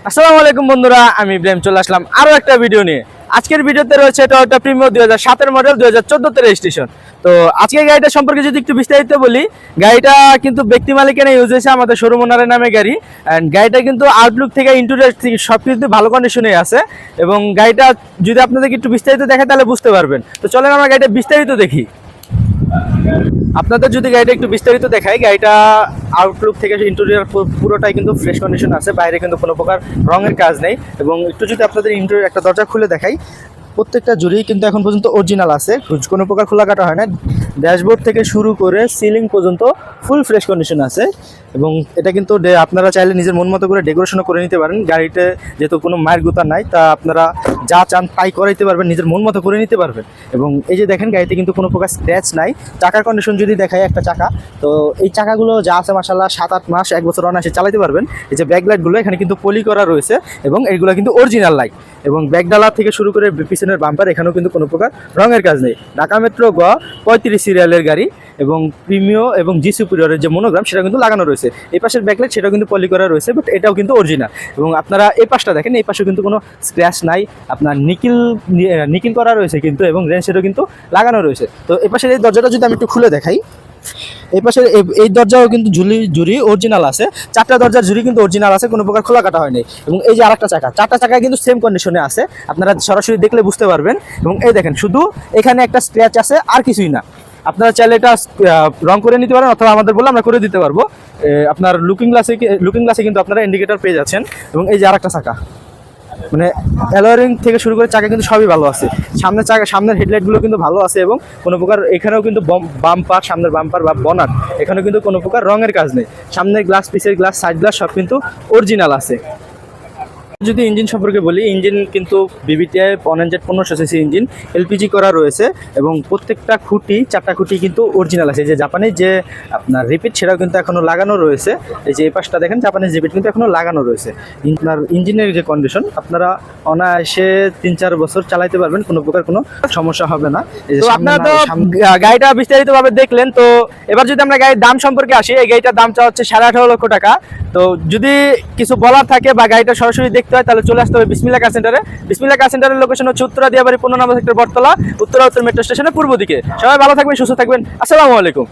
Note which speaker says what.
Speaker 1: আসসালামু আলাইকুম বন্ধুরা, আমি ইব্রাহিম চলে আসলাম আরো একটা ভিডিও নিয়ে। আজকের ভিডিওতে রয়েছে টয়োটা প্রিমিও 2007 মডেল 2014 রেজিস্ট্রেশন। তো আজকে গাড়িটা সম্পর্কে যদি একটু বিস্তারিত বলি, গাড়িটা কিন্তু ব্যক্তি মালিকানা ইউজ হয়েছে, আমাদের শোরুম ওনারের নামে গাড়ি। অ্যান্ড গাড়িটা কিন্তু আউটলুক থেকে ইন্টেরিয়র থেকে সব কিছু ভালো কন্ডিশনে আছে। এবং গাড়িটা যদি আপনাদেরকে একটু বিস্তারিত দেখে তাহলে বুঝতে পারবেন। তো চলেন আমরা গাড়িটা বিস্তারিত দেখি। আপনাদের যদি গাড়িটা একটু বিস্তারিত দেখাই, গাড়িটা আউটলুক থেকে ইন্টেরিয়র পুরোটাই কিন্তু ফ্রেশ কন্ডিশন আছে, বাইরে কিন্তু কোনো প্রকার রঙের কাজ নেই। এবং একটু যদি আপনাদের ইন্টেরিয়র একটা দরজা খুলে দেখাই, প্রত্যেকটা জুড়ি কিন্তু এখন পর্যন্ত অরিজিনাল আছে, কোনো প্রকার খোলা কাটা হয় না। ড্যাশবোর্ড থেকে শুরু করে সিলিং পর্যন্ত ফুল ফ্রেশ কন্ডিশন আছে। এবং এটা কিন্তু আপনারা চাইলে নিজের মন মতো করে ডেকোরেশনও করে নিতে পারেন। গাড়িতে যেহেতু কোনো মায়ের গুতা নাই, তা আপনারা যা চান তাই করাইতে পারবেন, নিজের মন মতো করে নিতে পারবেন। এবং এই যে দেখেন, গাড়িতে কিন্তু কোনো প্রকার স্ক্র্যাচ নাই। চাকার কন্ডিশন যদি দেখায়, একটা চাকা, তো এই চাকাগুলো যা আছে মাশাআল্লাহ 7-8 মাস 1 বছর অনায়াসে চালাতে পারবেন। এই যে ব্যাকলাইটগুলো এখানে কিন্তু পলি করা রয়েছে এবং এইগুলো কিন্তু অরিজিনাল লাইট। এবং ব্যাকডালা থেকে শুরু করে পিছনের বাম্পার, এখানেও কিন্তু কোনো প্রকার রঙের কাজ নেই। ঢাকা মেট্রো গ 35 সিরিয়ালের গাড়ি এবং প্রিমিও এবং জি সুপিরিয়রের যে মনোগ্রাম সেটা কিন্তু লাগানো রয়েছে। এই পাশের ব্যাকলাইট সেটাও কিন্তু পলি করা রয়েছে, বাট এটাও কিন্তু অরিজিনাল। এবং আপনারা এই পাশটা দেখেন, এই পাশেও কিন্তু কোনো স্ক্র্যাচ নাই, আপনার নিকিল করা রয়েছে কিন্তু, এবং রেঞ্জ সেটাও কিন্তু লাগানো রয়েছে। তো এই পাশের এই দরজাটা যদি আমি একটু খুলে দেখাই, এই পাশে এই দরজাও কিন্তু জুড়ি অরিজিনাল আছে। 4টা দরজার জুড়ি কিন্তু অরিজিনাল আছে, কোনো প্রকার খোলা কাটা হয়নি। এবং এই যে আরেকটা চাকা, 4টা চাকা কিন্তু সেম কন্ডিশনে আছে, আপনারা সরাসরি দেখলে বুঝতে পারবেন। এবং এই দেখেন, শুধু এখানে একটা স্ক্র্যাচ আছে, আর কিছুই না। আপনারা চাইলে এটা রং করে নিতে পারেন, অথবা আমাদের বলে আমরা করে দিতে পারবো। আপনার লুকিং গ্লাসে কিন্তু আপনারা ইন্ডিকেটর পেয়ে যাচ্ছেন। এবং এই যে আরেকটা চাকা, মানে অ্যালয়রিং থেকে শুরু করে চাকা কিন্তু সবই ভালো আছে। সামনের হেডলাইটগুলো কিন্তু ভালো আছে, এবং কোনো প্রকার এখানেও কিন্তু সামনের বাম্পার বা বনাট, এখানেও কিন্তু কোনো প্রকার রঙের কাজ নেই। সামনের গ্লাস, পিছের গ্লাস, সাইড গ্লাস সব কিন্তু অরিজিনাল আছে। যদি ইঞ্জিন সম্পর্কে বলি, ইঞ্জিন কিন্তু বিবিটিআই 1500 সিসি ইঞ্জিন, এলপিজি করা রয়েছে। এবং প্রত্যেকটা খুঁটি, 4টা খুঁটি কিন্তু অরিজিনাল আছে। যে জাপানিজ যে আপনার রিপিট, সেটাও কিন্তু এখনও লাগানো রয়েছে। এই যে এই পাশটা দেখেন, জাপানিজ রিপিট কিন্তু এখনও লাগানো রয়েছে। আপনার ইঞ্জিনের যে কন্ডিশন, আপনারা অনায়াসে 3-4 বছর চালাইতে পারবেন, কোনো প্রকার কোনো সমস্যা হবে না। তো আপনারা তো গাড়িটা বিস্তারিতভাবে দেখলেন। তো এবার যদি আমরা গাড়ির দাম সম্পর্কে আসি, এই গাড়িটার দামটা হচ্ছে 18.5 লক্ষ টাকা। তো যদি কিছু বলার থাকে বা গাড়িটা সরাসরি দেখতে হয়, তাহলে চলে আসতে হবে বিসমিল্লাহ কার সেন্টারে। বিসমিল্লাহ কার সেন্টারের লোকেশন হচ্ছে উত্তরা দিয়াবাড়ি 15 নম্বর সেক্টর, বটতলা, উত্তর মেট্রো স্টেশনের পূর্ব দিকে। সবাই ভালো থাকবেন, সুস্থ থাকবেন। আসসালামু আলাইকুম।